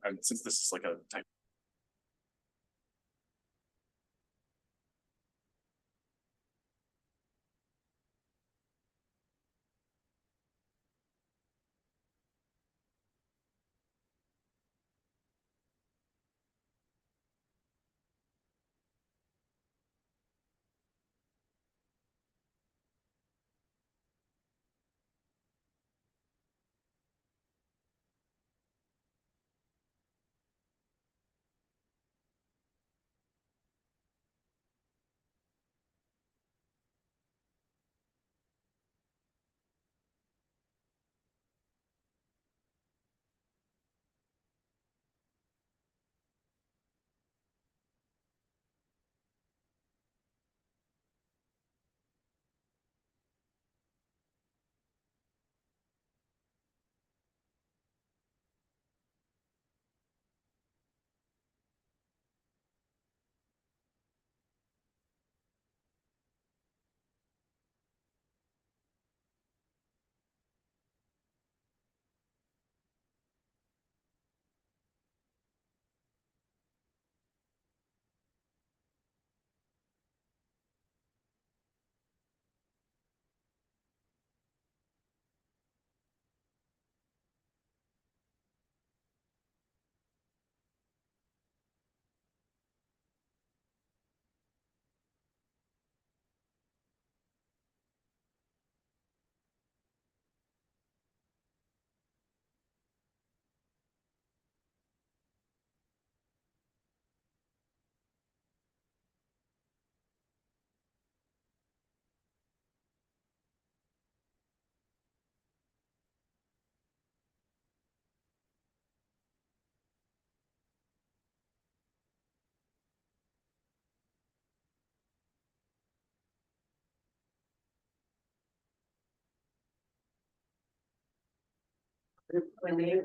And since this is like a type. When they.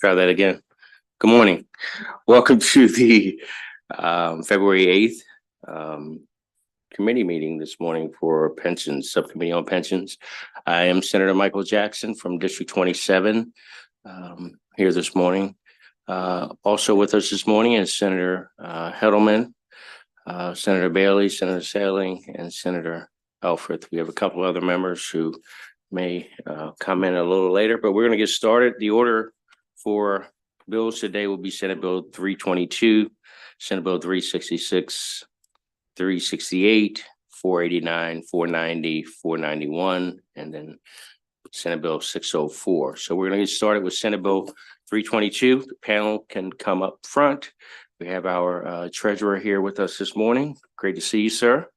Try that again. Good morning. Welcome to the February 8th committee meeting this morning for pensions, Subcommittee on Pensions. I am Senator Michael Jackson from District 27 here this morning. Also with us this morning is Senator Heddleman, Senator Bailey, Senator Saling, and Senator Elfreth. We have a couple other members who may come in a little later, but we're going to get started. The order for bills today will be Senate Bill 322, Senate Bill 366, 368, 489, 490, 491, and then Senate Bill 604. So we're going to get started with Senate Bill 322. The panel can come up front. We have our treasurer here with us this morning. Great to see you, sir.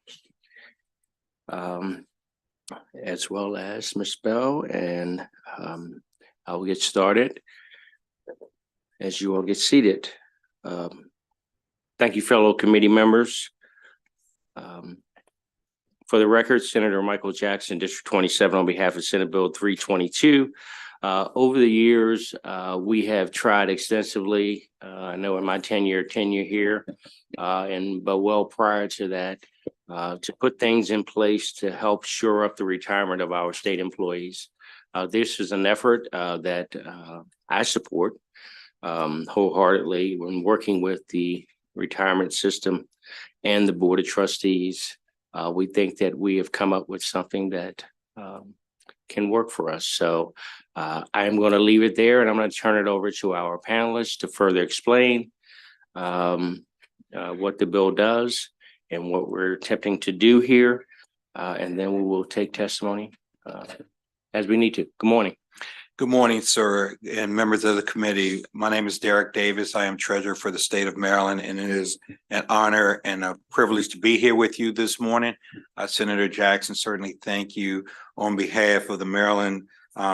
As well as Ms. Bell, and I'll get started as you all get seated. Thank you, fellow committee members. For the record, Senator Michael Jackson, District 27, on behalf of Senate Bill 322. Over the years, we have tried extensively, I know in my tenure here, but well prior to that, to put things in place to help shore up the retirement of our state employees. This is an effort that I support wholeheartedly when working with the retirement system and the Board of Trustees. We think that we have come up with something that can work for us. So I'm going to leave it there, and I'm going to turn it over to our panelists to further explain what the bill does and what we're attempting to do here. And then we will take testimony as we need to. Good morning. Good morning, sir, and members of the committee. My name is Derek Davis. I am treasurer for the state of Maryland, and it is an honor and a privilege to be here with you this morning. Senator Jackson, certainly thank you on behalf of the Maryland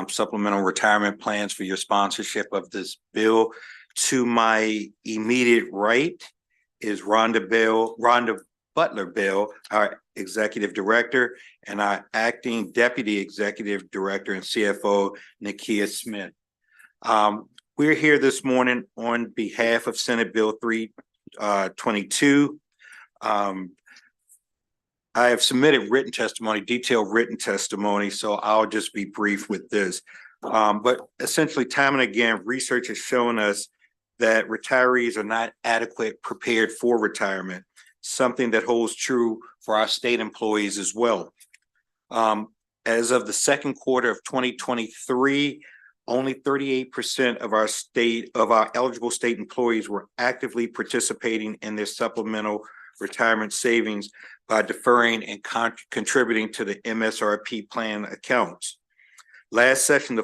Supplemental Retirement Plans for your sponsorship of this bill. To my immediate right is Rhonda Butler-Bell, our executive director, and our acting deputy executive director and CFO, Nakia Smith. We're here this morning on behalf of Senate Bill 322. I have submitted written testimony, detailed written testimony, so I'll just be brief with this. But essentially, time and again, research has shown us that retirees are not adequately prepared for retirement, something that holds true for our state employees as well. As of the second quarter of 2023, only 38% of our eligible state employees were actively participating in their supplemental retirement savings by deferring and contributing to the MSRP plan accounts. Last session,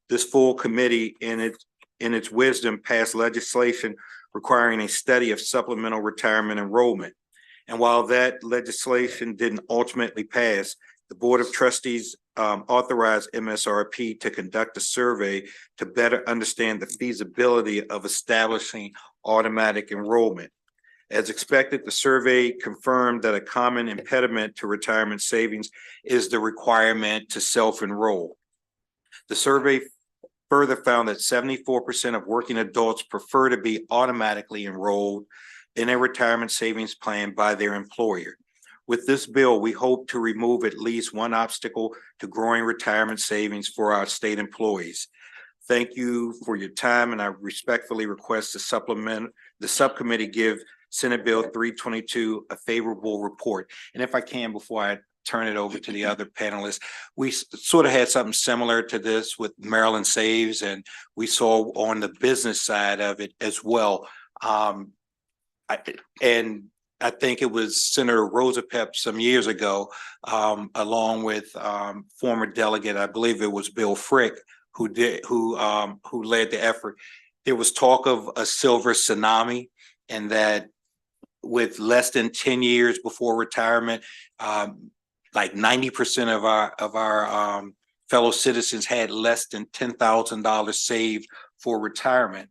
this full committee, in its wisdom, passed legislation requiring a study of supplemental retirement enrollment. And while that legislation didn't ultimately pass, the Board of Trustees authorized MSRP to conduct a survey to better understand the feasibility of establishing automatic enrollment. As expected, the survey confirmed that a common impediment to retirement savings is the requirement to self-enroll. The survey further found that 74% of working adults prefer to be automatically enrolled in a retirement savings plan by their employer. With this bill, we hope to remove at least one obstacle to growing retirement savings for our state employees. Thank you for your time, and I respectfully request the subcommittee give Senate Bill 322 a favorable report. And if I can, before I turn it over to the other panelists, we sort of had something similar to this with Maryland Saves, and we saw on the business side of it as well. I think it was Senator Rosapep some years ago, along with former delegate, I believe it was Bill Frick, who led the effort. There was talk of a silver tsunami, and that with less than 10 years before retirement, like 90% of our fellow citizens had less than $10,000 saved for retirement.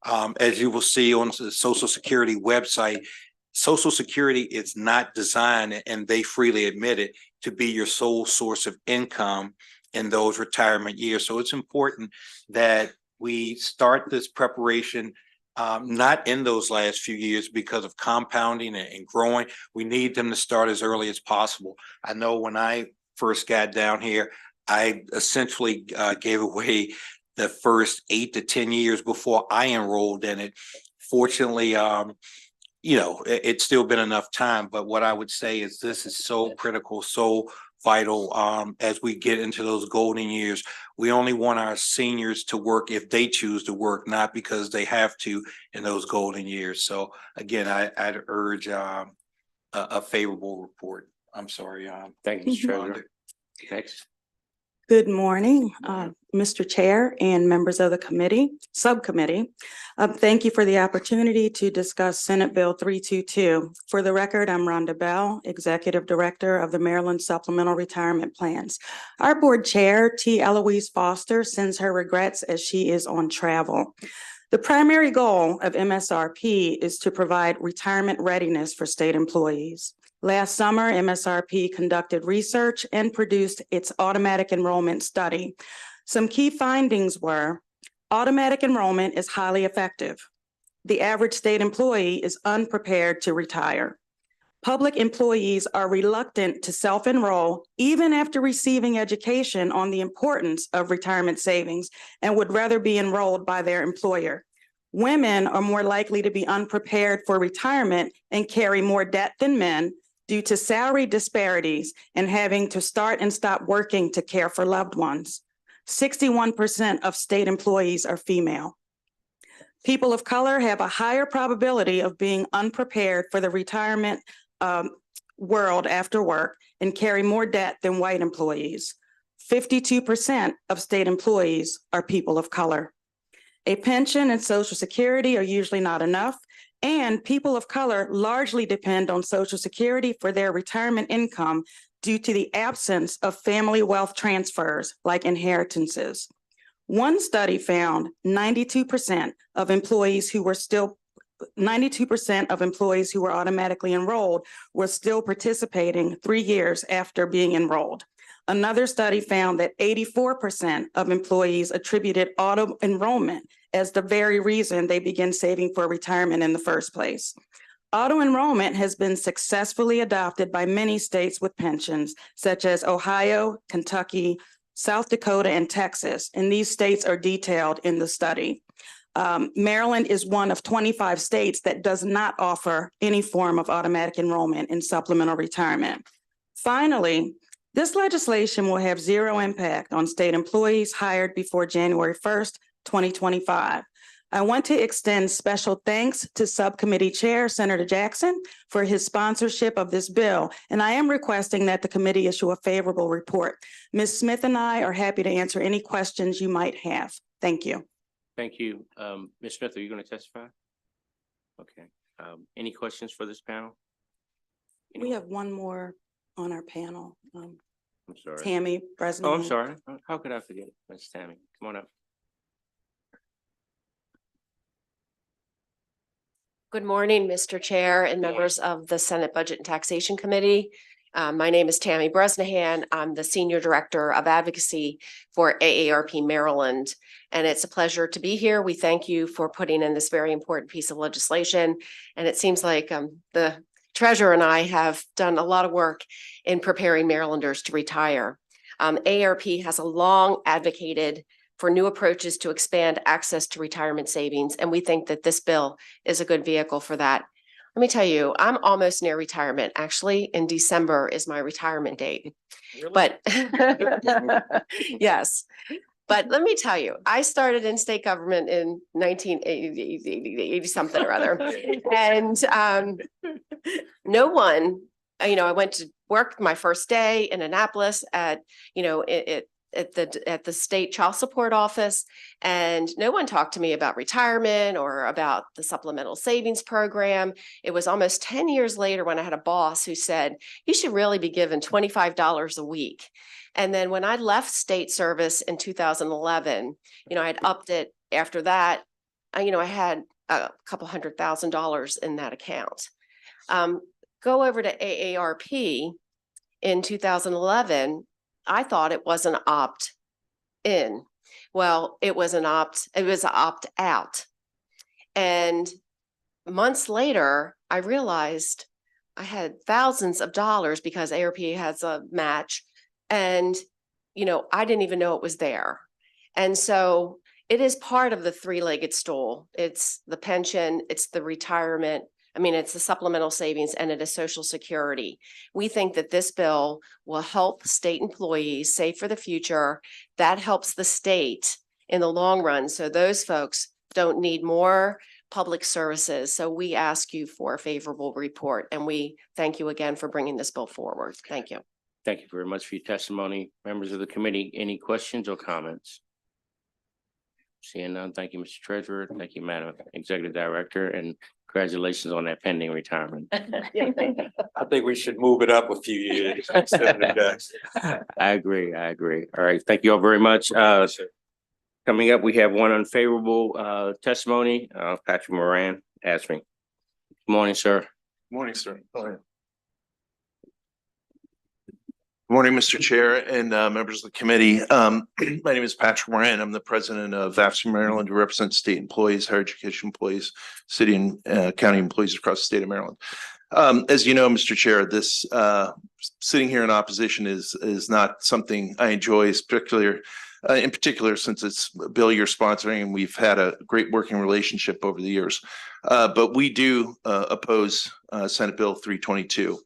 As you will see on the Social Security website, Social Security is not designed, and they freely admit it, to be your sole source of income in those retirement years. So it's important that we start this preparation not in those last few years because of compounding and growing. We need them to start as early as possible. I know when I first got down here, I essentially gave away the first 8 to 10 years before I enrolled in it. Fortunately, it's still been enough time, but what I would say is this is so critical, so vital as we get into those golden years. We only want our seniors to work if they choose to work, not because they have to in those golden years. So again, I'd urge a favorable report. I'm sorry. Thank you, Mr. Treasurer. Next. Good morning, Mr. Chair and members of the subcommittee. Thank you for the opportunity to discuss Senate Bill 322. For the record, I'm Rhonda Bell, Executive Director of the Maryland Supplemental Retirement Plans. Our board chair, T. Eloise Foster, sends her regrets as she is on travel. The primary goal of MSRP is to provide retirement readiness for state employees. Last summer, MSRP conducted research and produced its automatic enrollment study. Some key findings were automatic enrollment is highly effective. The average state employee is unprepared to retire. Public employees are reluctant to self-enroll even after receiving education on the importance of retirement savings and would rather be enrolled by their employer. Women are more likely to be unprepared for retirement and carry more debt than men due to salary disparities and having to start and stop working to care for loved ones. 61% of state employees are female. People of color have a higher probability of being unprepared for the retirement world after work and carry more debt than white employees. 52% of state employees are people of color. A pension and Social Security are usually not enough, and people of color largely depend on Social Security for their retirement income due to the absence of family wealth transfers like inheritances. One study found 92% of employees who were 92% of employees who were automatically enrolled were still participating 3 years after being enrolled. Another study found that 84% of employees attributed auto enrollment as the very reason they began saving for retirement in the first place. Auto enrollment has been successfully adopted by many states with pensions, such as Ohio, Kentucky, South Dakota, and Texas, and these states are detailed in the study. Maryland is one of 25 states that does not offer any form of automatic enrollment in supplemental retirement. Finally, this legislation will have zero impact on state employees hired before January 1st, 2025. I want to extend special thanks to Subcommittee Chair Senator Jackson for his sponsorship of this bill, and I am requesting that the committee issue a favorable report. Ms. Smith and I are happy to answer any questions you might have. Thank you. Thank you. Ms. Smith, are you going to testify? Okay. Any questions for this panel? We have one more on our panel. I'm sorry. Tammy Bresnahan. Oh, I'm sorry. How could I forget? Ms. Tammy, come on up. Good morning, Mr. Chair and members of the Senate Budget and Taxation Committee. My name is Tammy Bresnahan. I'm the Senior Director of Advocacy for AARP Maryland, and it's a pleasure to be here. We thank you for putting in this very important piece of legislation, and it seems like the Treasurer and I have done a lot of work in preparing Marylanders to retire. AARP has a long advocated for new approaches to expand access to retirement savings, and we think that this bill is a good vehicle for that. Let me tell you, I'm almost near retirement. Actually, in December is my retirement date. Really? But yes. But let me tell you, I started in state government in 1980 something or other. And no one, I went to work my first day in Annapolis at the state child support office, and no one talked to me about retirement or about the supplemental savings program. It was almost 10 years later when I had a boss who said, you should really be given $25 a week. And then when I left state service in 2011, I had upped it after that. I had a couple $100,000 in that account. Go over to AARP in 2011. I thought it was an opt-in. Well, it was an opt out. And months later, I realized I had thousands of dollars because ARP has a match. And, I didn't even know it was there. And so it is part of the three-legged stool. It's the pension, it's the retirement. It's the supplemental savings, and it is Social Security. We think that this bill will help state employees save for the future. That helps the state in the long run. So those folks don't need more public services. So we ask you for a favorable report, and we thank you again for bringing this bill forward. Thank you. Thank you very much for your testimony. Members of the committee, any questions or comments? Seeing none, thank you, Mr. Treasurer. Thank you, Madam Executive Director, and congratulations on that pending retirement. I think we should move it up a few years. I agree. All right, thank you all very much. Coming up, we have one unfavorable testimony. Patrick Moran asked me. Good morning, sir. Morning, sir. Good morning, Mr. Chair and members of the committee. My name is Patrick Moran. I'm the president of AFSCME Maryland, who represents state employees, higher education employees, city and county employees across the state of Maryland. As you know, Mr. Chair, this sitting here in opposition is not something I enjoy, in particular, since it's a bill you're sponsoring, and we've had a great working relationship over the years. But we do oppose Senate Bill 322.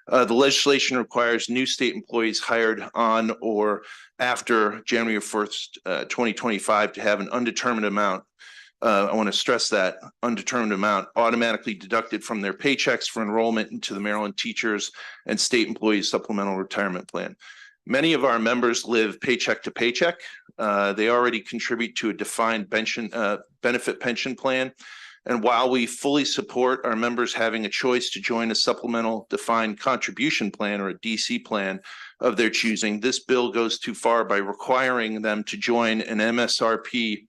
The legislation requires new state employees hired on or after January 1st, 2025 to have an undetermined amount. I want to stress that undetermined amount automatically deducted from their paychecks for enrollment into the Maryland Teachers and State Employees Supplemental Retirement Plan. Many of our members live paycheck to paycheck. They already contribute to a defined benefit pension plan. And while we fully support our members having a choice to join a supplemental defined contribution plan or a DC plan of their choosing, this bill goes too far by requiring them to join an MRSP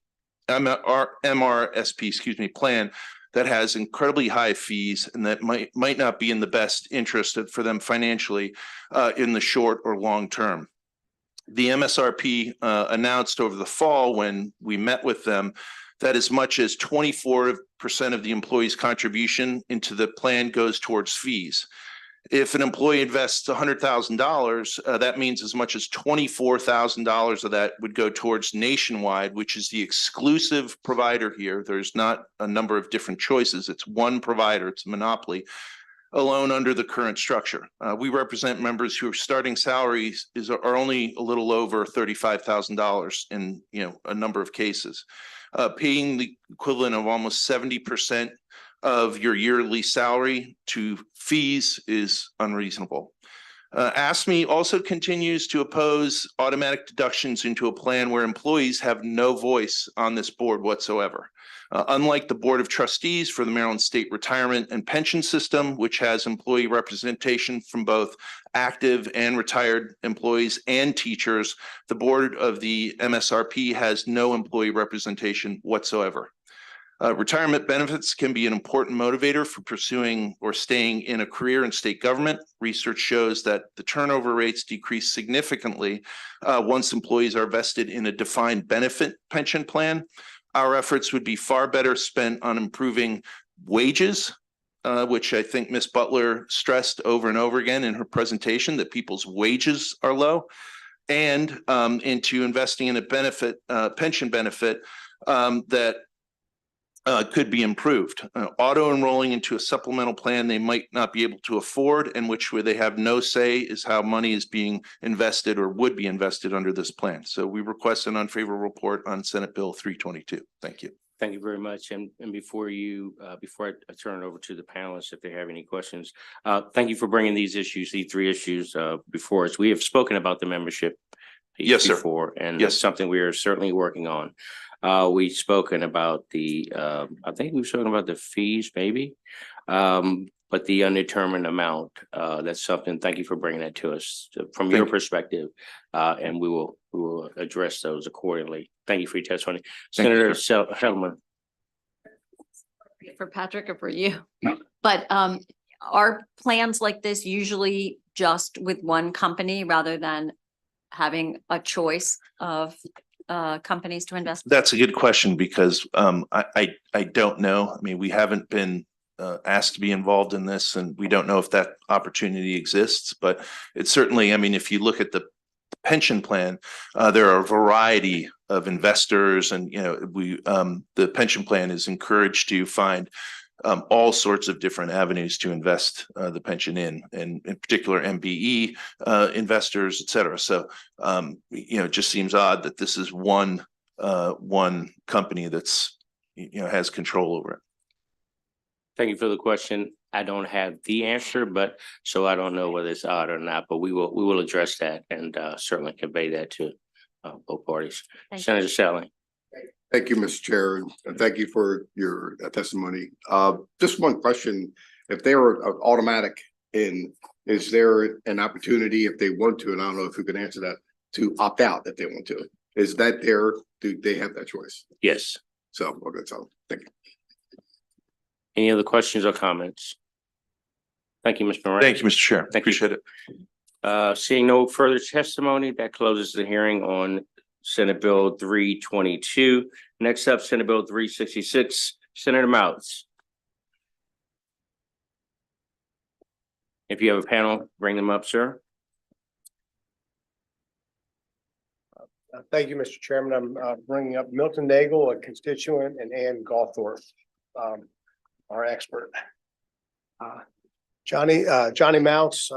plan that has incredibly high fees and that might not be in the best interest for them financially in the short or long term. The MSRP announced over the fall when we met with them that as much as 24% of the employee's contribution into the plan goes towards fees. If an employee invests $100,000, that means as much as $24,000 of that would go towards Nationwide, which is the exclusive provider here. There's not a number of different choices. It's one provider. It's a monopoly alone under the current structure. We represent members whose starting salaries are only a little over $35,000 in a number of cases. Paying the equivalent of almost 70% of your yearly salary to fees is unreasonable. AFSCME also continues to oppose automatic deductions into a plan where employees have no voice on this board whatsoever. Unlike the Board of Trustees for the Maryland State Retirement and Pension System, which has employee representation from both active and retired employees and teachers, the board of the MSRP has no employee representation whatsoever. Retirement benefits can be an important motivator for pursuing or staying in a career in state government. Research shows that the turnover rates decrease significantly once employees are vested in a defined benefit pension plan. Our efforts would be far better spent on improving wages, which I think Ms. Butler stressed over and over again in her presentation, that people's wages are low, and into investing in a pension benefit that could be improved. Auto enrolling into a supplemental plan they might not be able to afford, and where they have no say is how money is being invested or would be invested under this plan. So we request an unfavorable report on Senate Bill 322. Thank you. Thank you very much. And before I turn it over to the panelists, if they have any questions, thank you for bringing these three issues before us. We have spoken about the membership Yes, sir. before, and Yes. it's something we are certainly working on. We've spoken about I think we've spoken about the fees maybe, but the undetermined amount, that's something, thank you for bringing that to us from your perspective. And we will address those accordingly. Thank you for your testimony. Senator Hellman. For Patrick or for you, but are plans like this usually just with one company rather than having a choice of companies to invest? That's a good question because I don't know. I mean, we haven't been asked to be involved in this, and we don't know if that opportunity exists. But it's certainly, I mean, if you look at the pension plan, there are a variety of investors, and the pension plan is encouraged to find all sorts of different avenues to invest the pension in particular MBE investors, et cetera. So it just seems odd that this is one company that's has control over it. Thank you for the question. I don't have the answer, but so I don't know whether it's odd or not, but we will address that and certainly convey that to both parties. Thank you. Senator Sally. Thank you, Mr. Chair, and thank you for your testimony. Just one question. If they were automatic in, is there an opportunity if they want to, and I don't know if you can answer that, to opt out if they want to? Is that there? Do they have that choice? Yes. So, okay, so thank you. Any other questions or comments? Thank you, Mr. Moran. Thank you, Mr. Chair. Thank you. Appreciate it. Seeing no further testimony, that closes the hearing on Senate Bill 322. Next up, Senate Bill 366. Senator Mouts. If you have a panel, bring them up, sir. Thank you, Mr. Chairman. I'm bringing up Milton Nagel, a constituent, and Ann Gawthorpe, our expert. Johnny Mounts.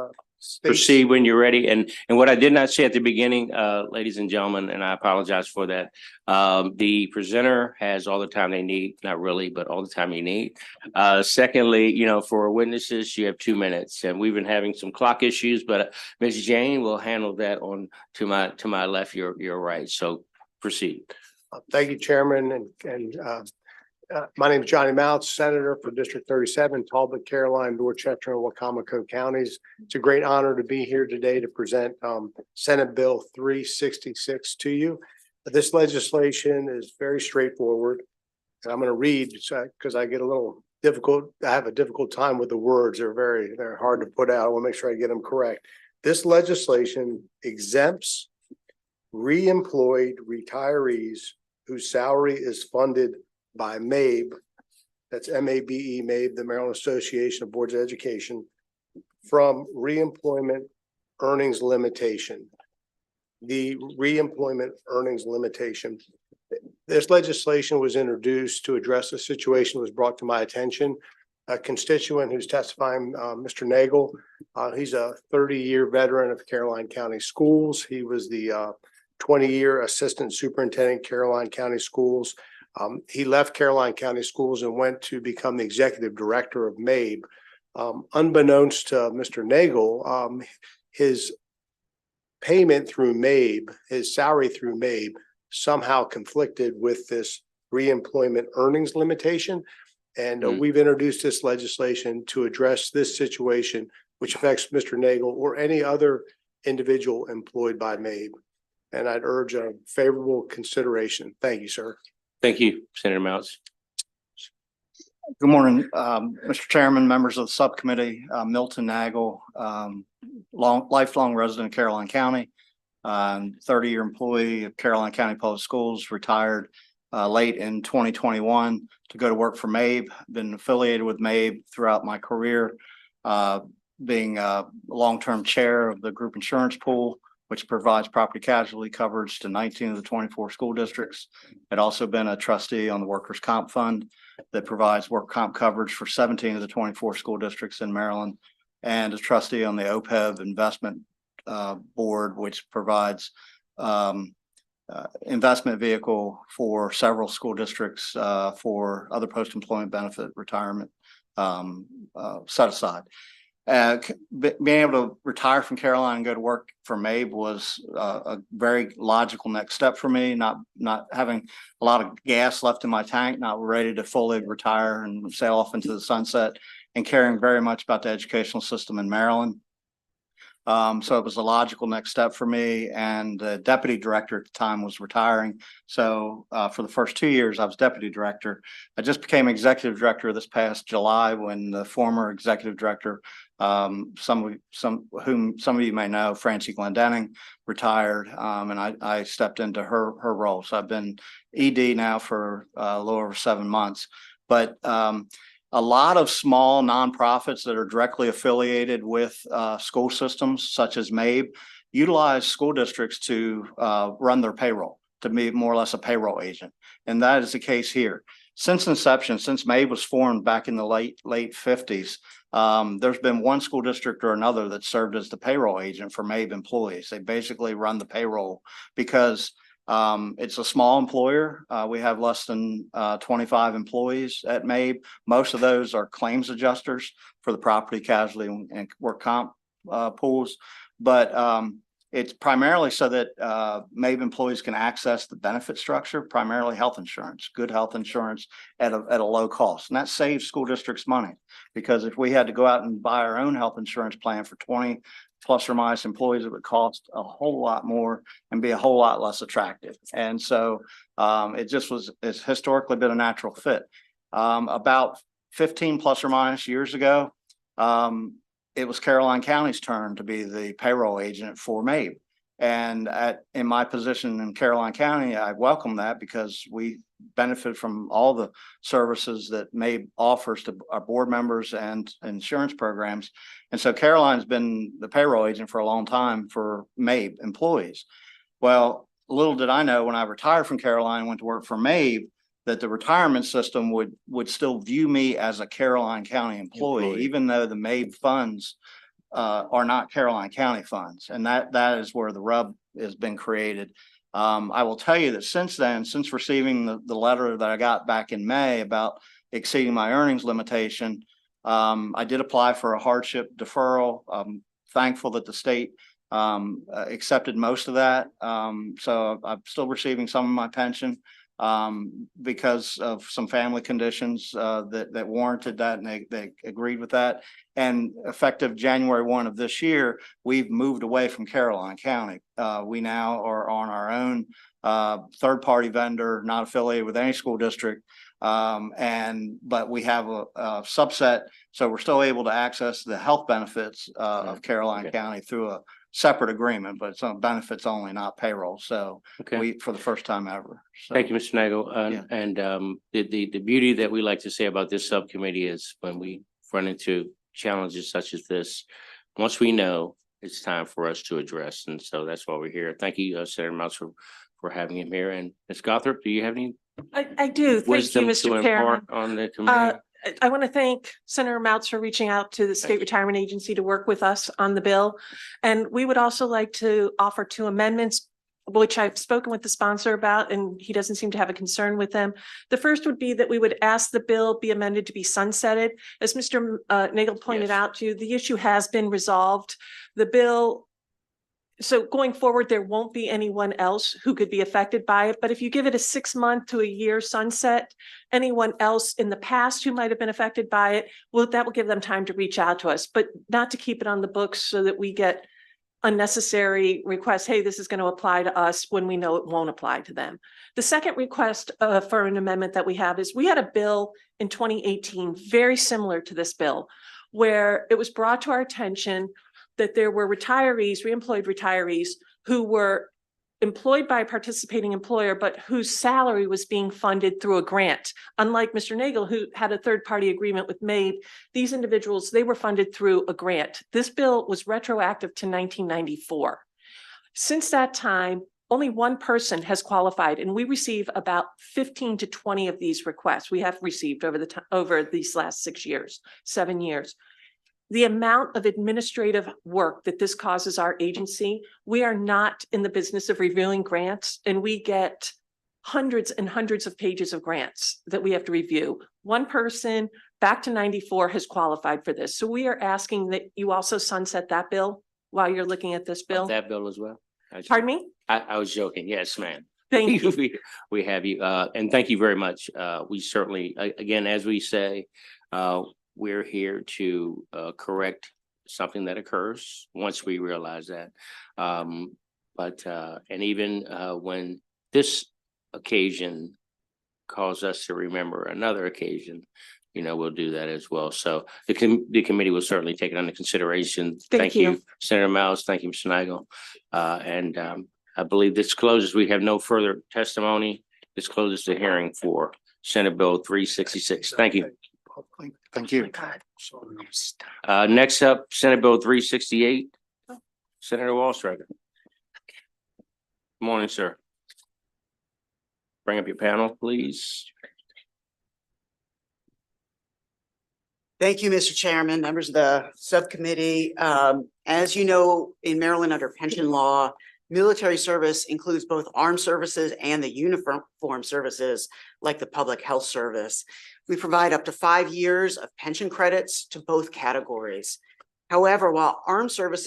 Proceed when you're ready. And what I did not say at the beginning, ladies and gentlemen, and I apologize for that. The presenter has all the time they need, not really, but all the time you need. Secondly, for witnesses, you have 2 minutes, and we've been having some clock issues, but Ms. Jane will handle that on to my left, your right. So proceed. Thank you, Chairman, my name is Johnny Mounts, Senator for District 37, Talbot, Caroline, Dorchester, and Wacomico counties. It's a great honor to be here today to present Senate Bill 366 to you. This legislation is very straightforward. And I'm going to read because I get a little difficult. I have a difficult time with the words. They're hard to put out. I want to make sure I get them correct. This legislation exempts reemployed retirees whose salary is funded by MABE, that's MABE, MABE, the Maryland Association of Boards of Education, from reemployment earnings limitation. The reemployment earnings limitation. This legislation was introduced to address the situation that was brought to my attention. A constituent who's testifying, Mr. Nagel, he's a 30-year veteran of Caroline County Schools. He was the 20-year assistant superintendent, Caroline County Schools. He left Caroline County Schools and went to become the executive director of MABE. Unbeknownst to Mr. Nagel, his payment through MABE, his salary through MABE, somehow conflicted with this reemployment earnings limitation. And we've introduced this legislation to address this situation, which affects Mr. Nagel or any other individual employed by MABE. And I'd urge a favorable consideration. Thank you, sir. Thank you, Senator Mounts. Good morning, Mr. Chairman, members of the subcommittee, Milton Nagel, lifelong resident of Caroline County, 30-year employee of Caroline County Public Schools, retired late in 2021 to go to work for MABE. Been affiliated with MABE throughout my career, being a long-term chair of the group insurance pool, which provides property casualty coverage to 19 of the 24 school districts. I'd also been a trustee on the workers' comp fund that provides work comp coverage for 17 of the 24 school districts in Maryland, and a trustee on the OPEB investment board, which provides investment vehicle for several school districts for other post-employment benefit retirement set aside. Being able to retire from Caroline and go to work for MABE was a very logical next step for me, not having a lot of gas left in my tank, not ready to fully retire and sail off into the sunset, and caring very much about the educational system in Maryland. So it was a logical next step for me, and the deputy director at the time was retiring. So for the first 2 years, I was deputy director. I just became executive director this past July when the former executive director Some of you may know, Francie Glendenning retired, and I stepped into her role. So I've been ED now for a little over 7 months. But a lot of small nonprofits that are directly affiliated with school systems such as MABE utilize school districts to run their payroll, to be more or less a payroll agent. And that is the case here. Since inception, since MABE was formed back in the late 50s, there's been one school district or another that served as the payroll agent for MABE employees. They basically run the payroll because it's a small employer. We have less than 25 employees at MABE. Most of those are claims adjusters for the property, casualty, and work comp pools. But it's primarily so that MABE employees can access the benefit structure, primarily health insurance, good health insurance at a low cost. And that saves school districts money, because if we had to go out and buy our own health insurance plan for 20 plus or minus employees, it would cost a whole lot more and be a whole lot less attractive. And so it's historically been a natural fit. About 15 plus or minus years ago, it was Caroline County's turn to be the payroll agent for MABE. And in my position in Caroline County, I welcome that, because we benefit from all the services that MABE offers to our board members and insurance programs. And so Caroline's been the payroll agent for a long time for MABE employees. Well, little did I know, when I retired from Caroline and went to work for MABE, that the retirement system would still view me as a Caroline County employee, even though the MABE funds are not Caroline County funds. And that is where the rub has been created. I will tell you that since then, since receiving the letter that I got back in May about exceeding my earnings limitation, I did apply for a hardship deferral. I'm thankful that the state accepted most of that. So I'm still receiving some of my pension because of some family conditions that warranted that, and they agreed with that. And effective January 1 of this year, we've moved away from Caroline County. We now are on our own third-party vendor, not affiliated with any school district. But we have a subset, so we're still able to access the health benefits of Caroline County through a separate agreement, but it's on benefits only, not payroll. So for the first time ever. So, Thank you, Mr. Nagel. Yeah. And the beauty that we like to say about this subcommittee is when we run into challenges such as this, once we know, it's time for us to address. And so that's why we're here. Thank you, Senator Mouse, for having him here. And Ms. Gothrop, do you have any I do. Thank you, wisdom to Mr. Chairman. impart on the committee? I want to thank Senator Mouts for reaching out to the State Retirement Agency to work with us on the bill. And we would also like to offer 2 amendments, which I've spoken with the sponsor about, and he doesn't seem to have a concern with them. The first would be that we would ask the bill be amended to be sunsetted. As Mr. Nagel pointed out to you, the issue has been resolved. The bill, so going forward, there won't be anyone else who could be affected by it. But if you give it a 6-month to a year sunset, anyone else in the past who might have been affected by it, that will give them time to reach out to us, but not to keep it on the books so that we get unnecessary requests. Hey, this is going to apply to us when we know it won't apply to them. The second request for an amendment that we have is we had a bill in 2018, very similar to this bill, where it was brought to our attention that there were retirees, reemployed retirees, who were employed by a participating employer, but whose salary was being funded through a grant. Unlike Mr. Nagel, who had a third-party agreement with MABE, these individuals, they were funded through a grant. This bill was retroactive to 1994. Since that time, only one person has qualified, and we receive about 15 to 20 of these requests. We have received over these last 7 years. The amount of administrative work that this causes our agency, we are not in the business of reviewing grants, and we get hundreds and hundreds of pages of grants that we have to review. One person back to 94 has qualified for this. So we are asking that you also sunset that bill while you're looking at this bill. That bill as well? Pardon me? I was joking. Yes, ma'am. Thank you. We have you. And thank you very much. We certainly, again, as we say, we're here to correct something that occurs once we realize that. And even when this occasion calls us to remember another occasion, we'll do that as well. So the committee will certainly take it under consideration. Thank you. Senator Miles. Thank you, Mr. Nigel. I believe this closes. We have no further testimony. This closes the hearing for Senate Bill 366. Thank you. Thank you. Next up, Senate Bill 368. Senator Wallstreger. Good morning, sir. Bring up your panel, please. Thank you, Mr. Chairman, members of the subcommittee. As you know, in Maryland under pension law, military service includes both armed services and the uniform services like the public health service. We provide up to 5 years of pension credits to both categories. However, while armed service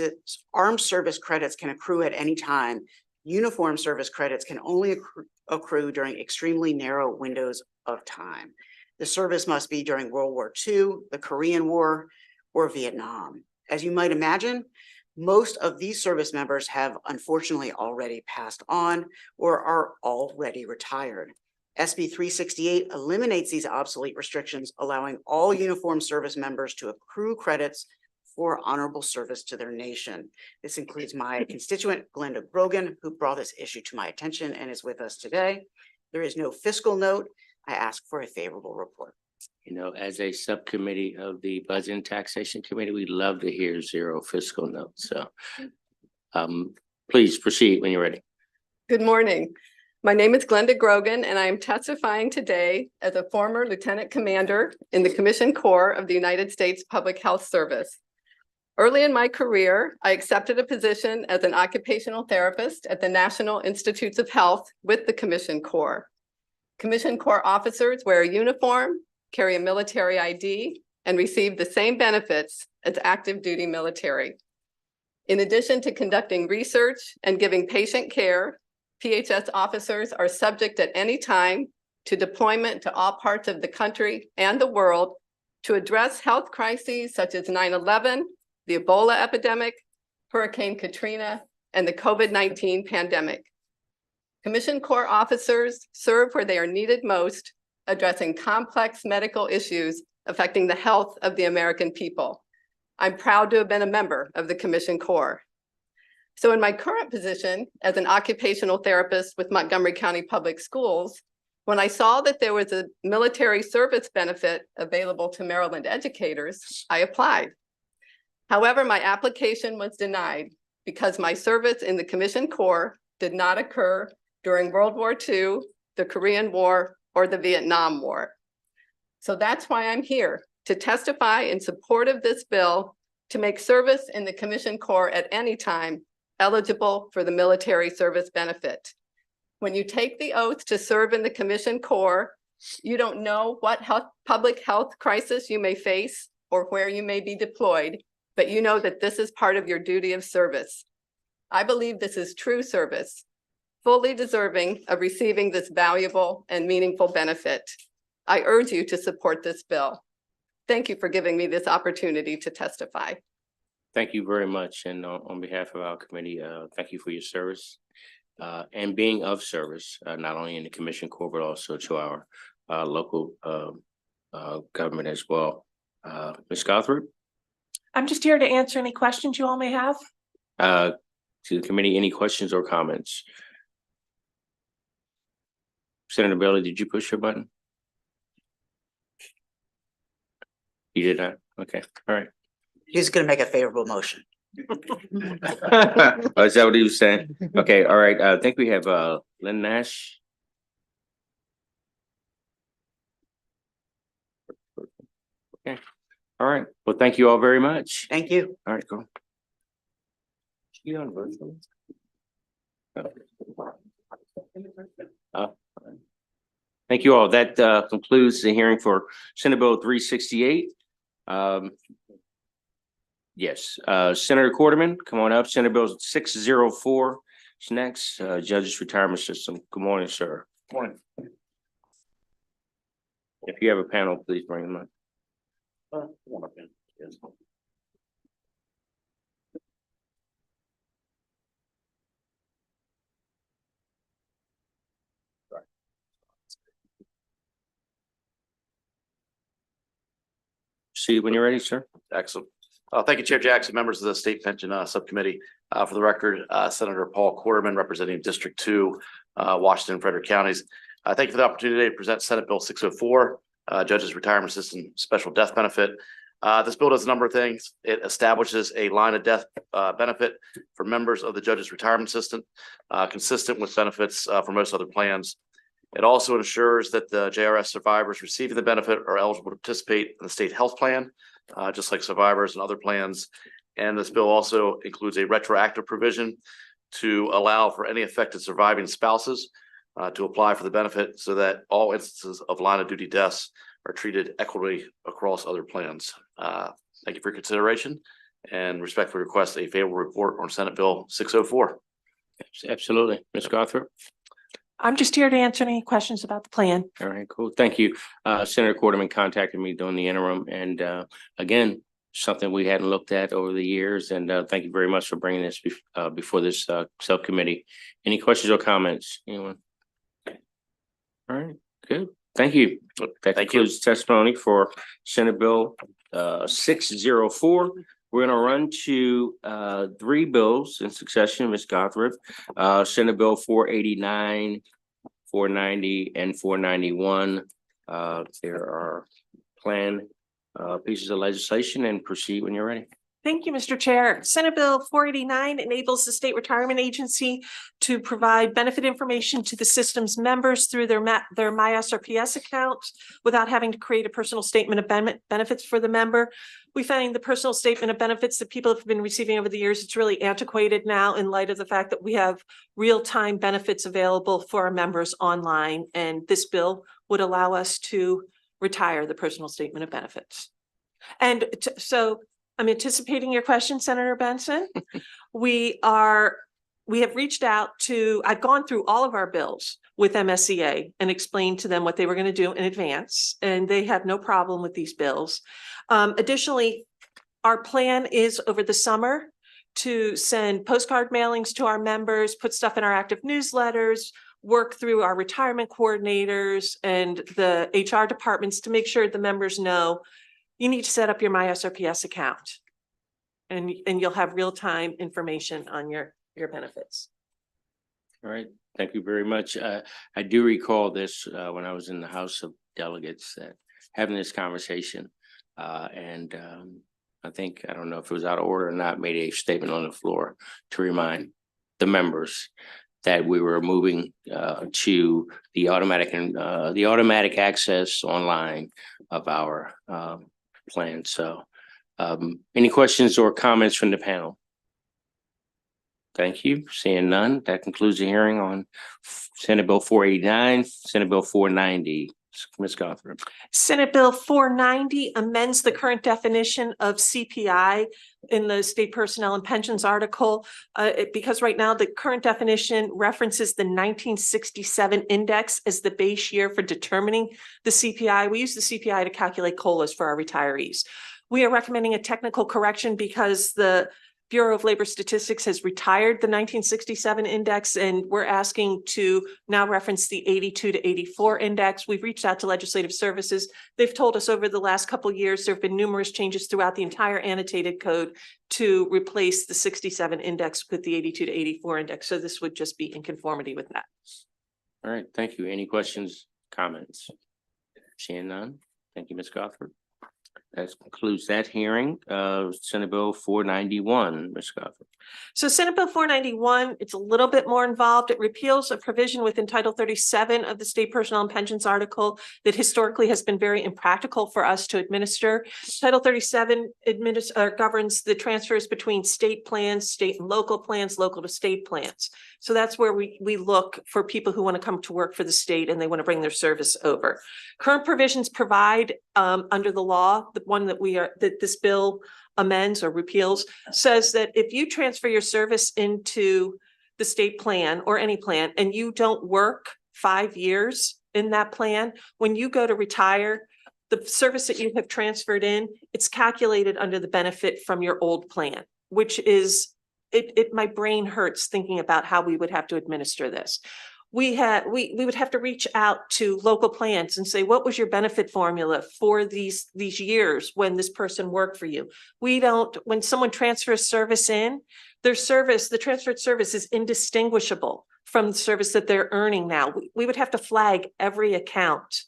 credits can accrue at any time, uniform service credits can only accrue during extremely narrow windows of time. The service must be during World War II, the Korean War, or Vietnam. As you might imagine, most of these service members have unfortunately already passed on or are already retired. SB 368 eliminates these obsolete restrictions, allowing all uniformed service members to accrue credits for honorable service to their nation. This includes my constituent, Glenda Grogan, who brought this issue to my attention and is with us today. There is no fiscal note. I ask for a favorable report. As a subcommittee of the Budget and Taxation Committee, we love to hear zero fiscal notes. So please proceed when you're ready. Good morning. My name is Glenda Grogan, and I am testifying today as a former Lieutenant Commander in the Commissioned Corps of the United States Public Health Service. Early in my career, I accepted a position as an occupational therapist at the National Institutes of Health with the Commissioned Corps. Commissioned Corps officers wear a uniform, carry a military ID, and receive the same benefits as active duty military. In addition to conducting research and giving patient care, PHS officers are subject at any time to deployment to all parts of the country and the world to address health crises such as 9/11, the Ebola epidemic, Hurricane Katrina, and the COVID-19 pandemic. Commissioned Corps officers serve where they are needed most, addressing complex medical issues affecting the health of the American people. I'm proud to have been a member of the Commissioned Corps. So in my current position as an occupational therapist with Montgomery County Public Schools, when I saw that there was a military service benefit available to Maryland educators, I applied. However, my application was denied because my service in the Commissioned Corps did not occur during World War II, the Korean War, or the Vietnam War. So that's why I'm here, to testify in support of this bill to make service in the Commissioned Corps at any time eligible for the military service benefit. When you take the oath to serve in the Commissioned Corps, you don't know what public health crisis you may face or where you may be deployed, but you know that this is part of your duty of service. I believe this is true service, fully deserving of receiving this valuable and meaningful benefit. I urge you to support this bill. Thank you for giving me this opportunity to testify. Thank you very much. And on behalf of our committee, thank you for your service and being of service, not only in the Commissioned Corps, but also to our local government as well. Ms. Gothard? I'm just here to answer any questions you all may have. To the committee, any questions or comments? Senator Bailey, did you push your button? You did not? Okay, all right. He's going to make a favorable motion. Oh, is that what he was saying? Okay, all right. I think we have Lynn Nash. Okay, all right. Well, thank you all very much. Thank you. All right, go. You on virtual? Thank you all. That concludes the hearing for Senate Bill 368. Yes, Senator Quarterman, come on up. Senate Bill 604 is next. Judges Retirement System. Good morning, sir. Morning. If you have a panel, please bring them up. Yes. See you when you're ready, sir. Excellent. Thank you, Chair Jackson, members of the State Pension Subcommittee. For the record, Senator Paul Quarterman, representing District 2, Washington and Frederick counties. Thank you for the opportunity to present Senate Bill 604, Judges Retirement System Special Death Benefit. This bill does a number of things. It establishes a line of death benefit for members of the Judges Retirement System, consistent with benefits for most other plans. It also ensures that the JRS survivors receiving the benefit are eligible to participate in the state health plan, just like survivors and other plans. And this bill also includes a retroactive provision to allow for any affected surviving spouses to apply for the benefit so that all instances of line of duty deaths are treated equitably across other plans. Thank you for your consideration and respectfully request a favorable report on Senate Bill 604. Absolutely. Ms. Gothrop. I'm just here to answer any questions about the plan. All right, cool. Thank you. Senator Quarterman contacted me during the interim, and again, something we hadn't looked at over the years. And thank you very much for bringing this before this subcommittee. Any questions or comments? Anyone? All right, good. Thank you. That concludes testimony for Senate Bill 604. We're going to run to 3 bills in succession, Ms. Gothrop. Senate Bill 489, 490, and 491. There are planned pieces of legislation, and proceed when you're ready. Thank you, Mr. Chair. Senate Bill 489 enables the State Retirement Agency to provide benefit information to the system's members through their MySRPS account without having to create a personal statement of benefits for the member. We find the personal statement of benefits that people have been receiving over the years, it's really antiquated now in light of the fact that we have real-time benefits available for our members online. And this bill would allow us to retire the personal statement of benefits. And so I'm anticipating your question, Senator Benson. We have reached out to, I've gone through all of our bills with MSCA and explained to them what they were going to do in advance, and they have no problem with these bills. Additionally, our plan is over the summer to send postcard mailings to our members, put stuff in our active newsletters, work through our retirement coordinators and the HR departments to make sure the members know you need to set up your MySRPS account, and you'll have real-time information on your benefits. All right, thank you very much. I do recall this when I was in the House of Delegates, that having this conversation, and I think, I don't know if it was out of order or not, made a statement on the floor to remind the members that we were moving to the automatic access online of our plan. So any questions or comments from the panel? Thank you. Seeing none, that concludes the hearing on Senate Bill 489, Senate Bill 490. Ms. Gothrop. Senate Bill 490 amends the current definition of CPI in the State Personnel and Pensions article, because right now the current definition references the 1967 index as the base year for determining the CPI. We use the CPI to calculate COLAs for our retirees. We are recommending a technical correction because the Bureau of Labor Statistics has retired the 1967 index, and we're asking to now reference the 82 to 84 index. We've reached out to Legislative Services. They've told us over the last couple of years, there have been numerous changes throughout the entire annotated code to replace the 67 index with the 82 to 84 index. So this would just be in conformity with that. All right, thank you. Any questions, comments? Seeing none. Thank you, Ms. Gothrop. That concludes that hearing. Senate Bill 491, Ms. Gothrop. So Senate Bill 491, it's a little bit more involved. It repeals a provision within Title 37 of the State Personnel and Pensions article that historically has been very impractical for us to administer. Title 37 governs the transfers between state plans, state and local plans, local to state plans. So that's where we look for people who want to come to work for the state and they want to bring their service over. Current provisions provide under the law, the one that this bill amends or repeals, says that if you transfer your service into the state plan or any plan and you don't work 5 years in that plan, when you go to retire, the service that you have transferred in, it's calculated under the benefit from your old plan, which is, my brain hurts thinking about how we would have to administer this. we would have to reach out to local plans and say, what was your benefit formula for these years when this person worked for you? We don't, when someone transfers service in, their service, the transferred service is indistinguishable from the service that they're earning now. We would have to flag every account.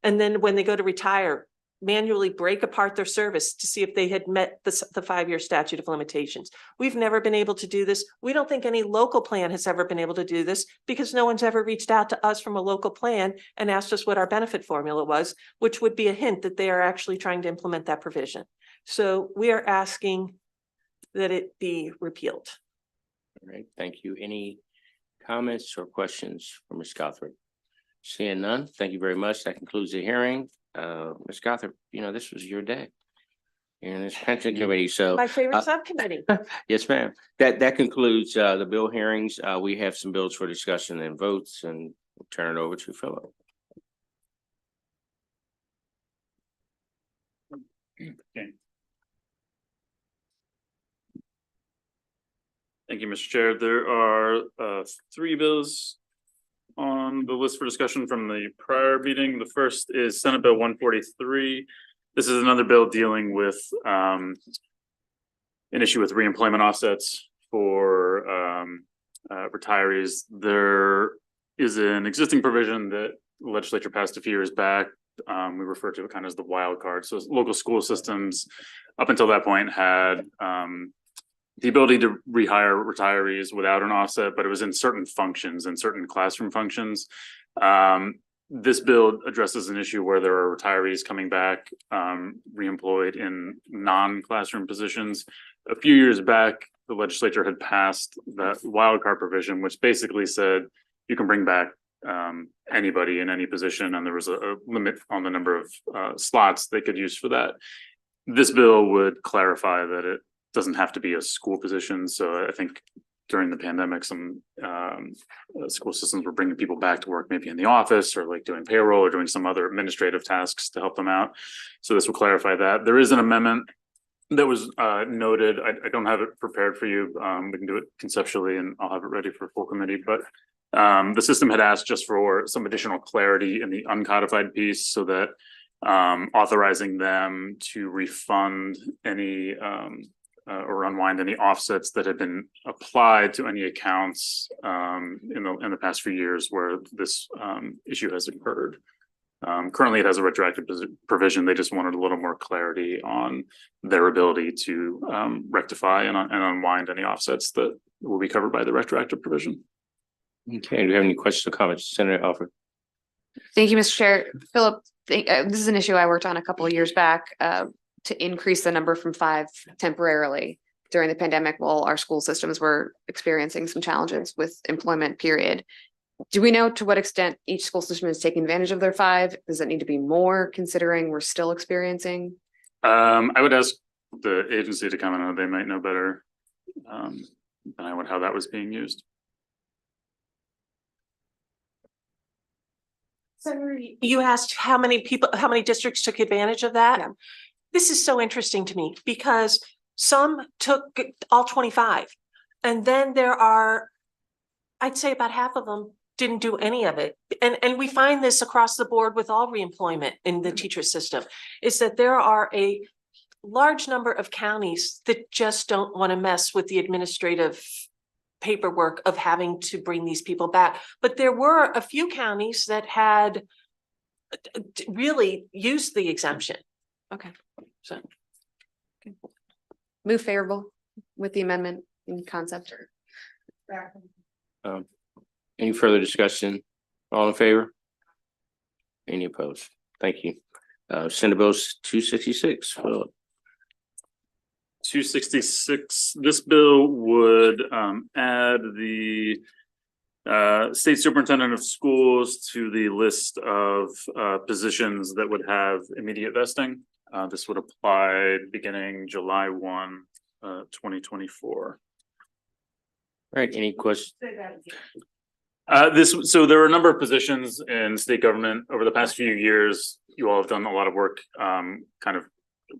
And then when they go to retire, manually break apart their service to see if they had met the 5-year statute of limitations. We've never been able to do this. We don't think any local plan has ever been able to do this because no one's ever reached out to us from a local plan and asked us what our benefit formula was, which would be a hint that they are actually trying to implement that provision. So we are asking that it be repealed. All right, thank you. Any comments or questions for Ms. Gothard? Seeing none, thank you very much. That concludes the hearing. Ms. Gothard, you know, this was your day. You're in this pension committee, so. My favorite subcommittee. Yes, ma'am. That concludes the bill hearings. We have some bills for discussion and votes, and we'll turn it over to Philip. Okay. Thank you, Mr. Chair. There are 3 bills on the list for discussion from the prior meeting. The first is Senate Bill 143. This is another bill dealing with an issue with reemployment offsets for retirees. There is an existing provision that the legislature passed a few years back. We refer to it kind of as the wild card. So local school systems up until that point had the ability to rehire retirees without an offset, but it was in certain functions and certain classroom functions. This bill addresses an issue where there are retirees coming back reemployed in non-classroom positions. A few years back, the legislature had passed that wildcard provision, which basically said you can bring back anybody in any position, and there was a limit on the number of slots they could use for that. This bill would clarify that it doesn't have to be a school position. So I think during the pandemic, some school systems were bringing people back to work, maybe in the office or like doing payroll or doing some other administrative tasks to help them out. So this will clarify that. There is an amendment that was noted. I don't have it prepared for you. We can do it conceptually and I'll have it ready for full committee, but the system had asked just for some additional clarity in the uncodified piece so that authorizing them to refund any or unwind any offsets that had been applied to any accounts in the past few years where this issue has occurred. Currently, it has a retroactive provision. They just wanted a little more clarity on their ability to rectify and unwind any offsets that will be covered by the retroactive provision. Okay, do you have any questions or comments? Senator Alford. Thank you, Mr. Chair. Philip, this is an issue I worked on a couple of years back to increase the number from 5 temporarily during the pandemic while our school systems were experiencing some challenges with employment period. Do we know to what extent each school system is taking advantage of their 5? Does it need to be more considering we're still experiencing? I would ask the agency to comment on it. They might know better than I would how that was being used. So you asked how many districts took advantage of that? Yeah. This is so interesting to me because some took all 25 and then there are, I'd say about half of them didn't do any of it. And we find this across the board with all reemployment in the teacher system, is that there are a large number of counties that just don't want to mess with the administrative paperwork of having to bring these people back. But there were a few counties that had really used the exemption. Okay. So move favorable with the amendment in concept. Any further discussion? All in favor? Any opposed? Thank you. Senate Bill 266. Philip. 266. This bill would add the state superintendent of schools to the list of positions that would have immediate vesting. This would apply beginning July 1, 2024. All right, any questions? So there are a number of positions in state government over the past few years. You all have done a lot of work kind of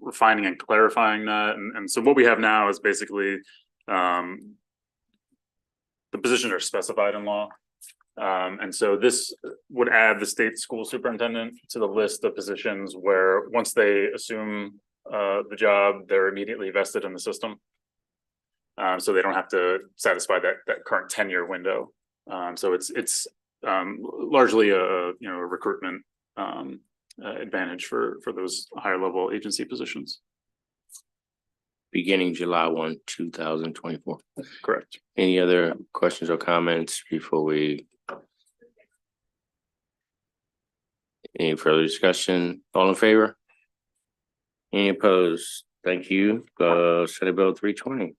refining and clarifying that. And so what we have now is basically the positions are specified in law. And so this would add the state school superintendent to the list of positions where once they assume the job, they're immediately vested in the system. So they don't have to satisfy that current tenure window. So it's largely a recruitment advantage for those higher level agency positions. Beginning July 1, 2024. Correct. Any other questions or comments before we? Any further discussion? All in favor? Any opposed? Thank you. Senate Bill 320.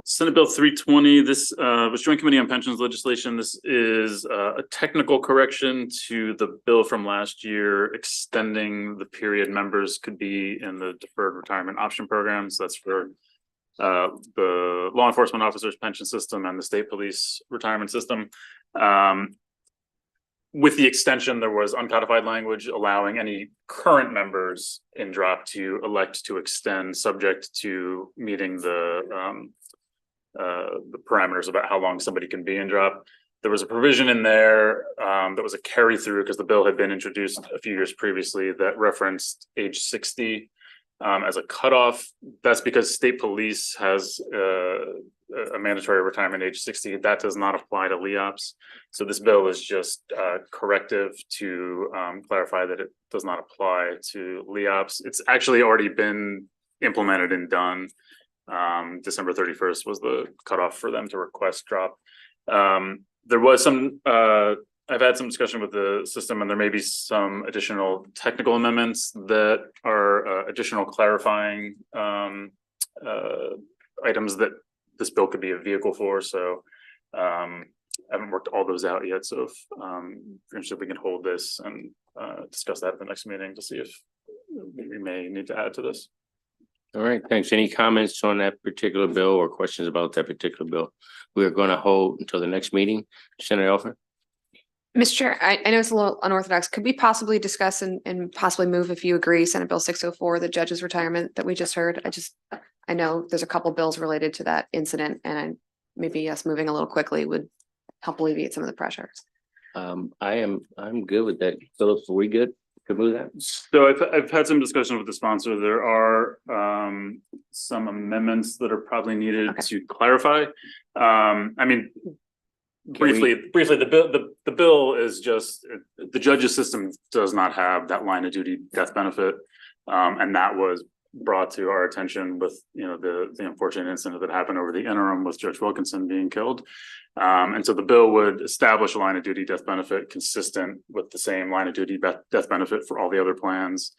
Senate Bill 320, this was Joint Committee on Pensions legislation. This is a technical correction to the bill from last year, extending the period members could be in the deferred retirement option programs. That's for the law enforcement officers pension system and the state police retirement system. With the extension, there was uncodified language allowing any current members in drop to elect to extend, subject to meeting the parameters about how long somebody can be in drop. There was a provision in there that was a carry through because the bill had been introduced a few years previously that referenced age 60 as a cutoff. That's because state police has a mandatory retirement age 60. That does not apply to LEOPS. So this bill is just corrective to clarify that it does not apply to LEOPS. It's actually already been implemented and done. December 31st was the cutoff for them to request drop. There was some, I've had some discussion with the system, and there may be some additional technical amendments that are additional clarifying items that this bill could be a vehicle for. So I haven't worked all those out yet. So if you're interested, we can hold this and discuss that at the next meeting to see if we may need to add to this. All right, thanks. Any comments on that particular bill or questions about that particular bill? We are going to hold until the next meeting. Senator Elfin. Mr. Chair, I know it's a little unorthodox. Could we possibly discuss and possibly move, if you agree, Senate Bill 604, the judge's retirement that we just heard? I know there's a couple bills related to that incident, and maybe us moving a little quickly would help alleviate some of the pressures. I'm good with that. Philip, are we good to move that? So I've had some discussion with the sponsor. There are some amendments that are probably needed to clarify. I mean, briefly, the bill is just, the judge's system does not have that line of duty death benefit. And that was brought to our attention with, the unfortunate incident that happened over the interim with Judge Wilkinson being killed. And so the bill would establish a line of duty death benefit consistent with the same line of duty death benefit for all the other plans.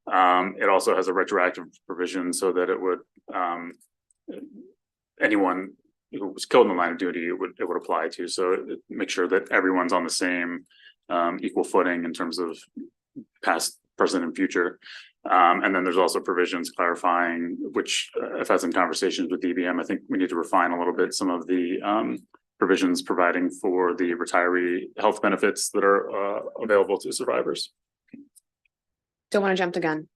It also has a retroactive provision so that it would, anyone who was killed in the line of duty, it would apply to. So make sure that everyone's on the same equal footing in terms of past, present, and future. And then there's also provisions clarifying, which I've had some conversations with DBM. I think we need to refine a little bit some of the provisions providing for the retiree health benefits that are available to survivors. Don't want to jump the gun.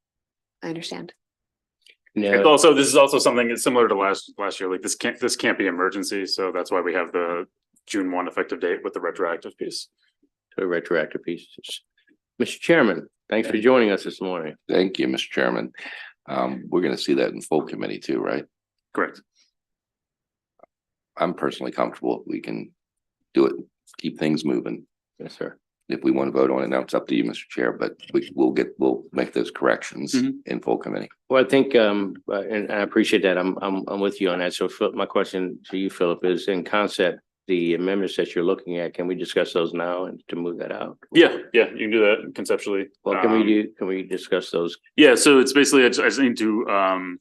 I understand. No. This is also something that's similar to last year. Like this can't be emergency. So that's why we have the June 1 effective date with the retroactive piece. The retroactive piece. Mr. Chairman, thanks for joining us this morning. Thank you, Mr. Chairman. We're going to see that in full committee too, right? Correct. I'm personally comfortable if we can do it, keep things moving. Yes, sir. If we want to vote on it, now it's up to you, Mr. Chair, but we'll make those corrections in full committee. Well, I think, and I appreciate that. I'm with you on that. So my question to you, Philip, is in concept, the amendments that you're looking at, can we discuss those now and to move that out? Yeah, you can do that conceptually. What can we discuss those? Yeah, so it's basically, I just need to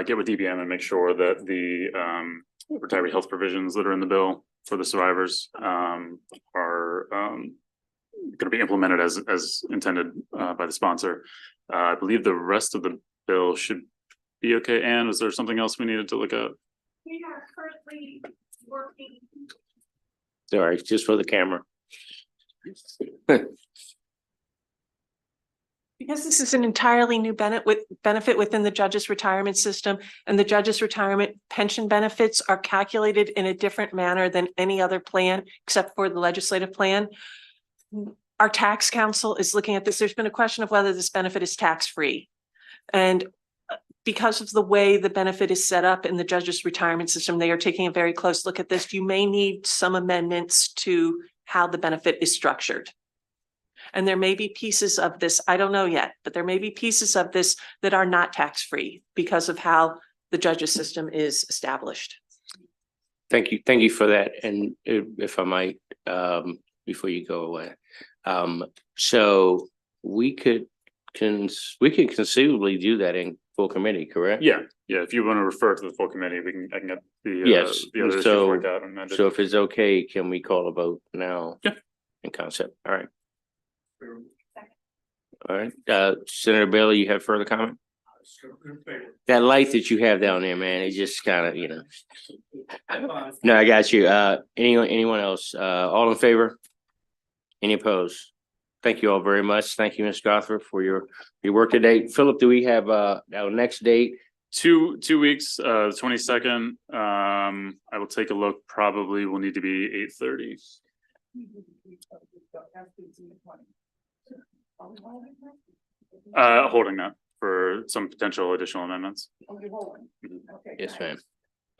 get with DBM and make sure that the retiree health provisions that are in the bill for the survivors are going to be implemented as intended by the sponsor. I believe the rest of the bill should be okay. Anne, is there something else we needed to look at? We are currently working. Sorry, just for the camera. Because this is an entirely new benefit within the judge's retirement system, and the judge's retirement pension benefits are calculated in a different manner than any other plan except for the legislative plan. Our tax counsel is looking at this. There's been a question of whether this benefit is tax-free. And because of the way the benefit is set up in the judge's retirement system, they are taking a very close look at this. You may need some amendments to how the benefit is structured. And there may be pieces of this, I don't know yet, but there may be pieces of this that are not tax-free because of how the judge's system is established. Thank you for that. And if I might, before you go away. So we could conceivably do that in full committee, correct? Yeah, if you want to refer to the full committee, I can get the Yes, the other issues so, worked out. And so if it's okay, can we call a vote now? Yeah. In concept, all right. All right, Senator Bailey, you have further comment? That light that you have down there, man, it just kind of, No, I got you. Anyone else? All in favor? Any opposed? Thank you all very much. Thank you, Ms. Gothard, for your work today. Philip, do we have our next date? 2 weeks, 22nd. I will take a look. Probably will need to be 8:30. Holding that for some potential additional amendments. Yes, ma'am.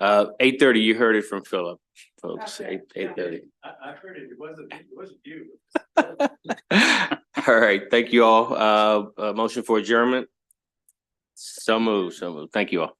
8:30, you heard it from Philip, folks, 8:30. I heard it. It wasn't you. All right, thank you all. Motion for adjournment. So moved. Thank you all.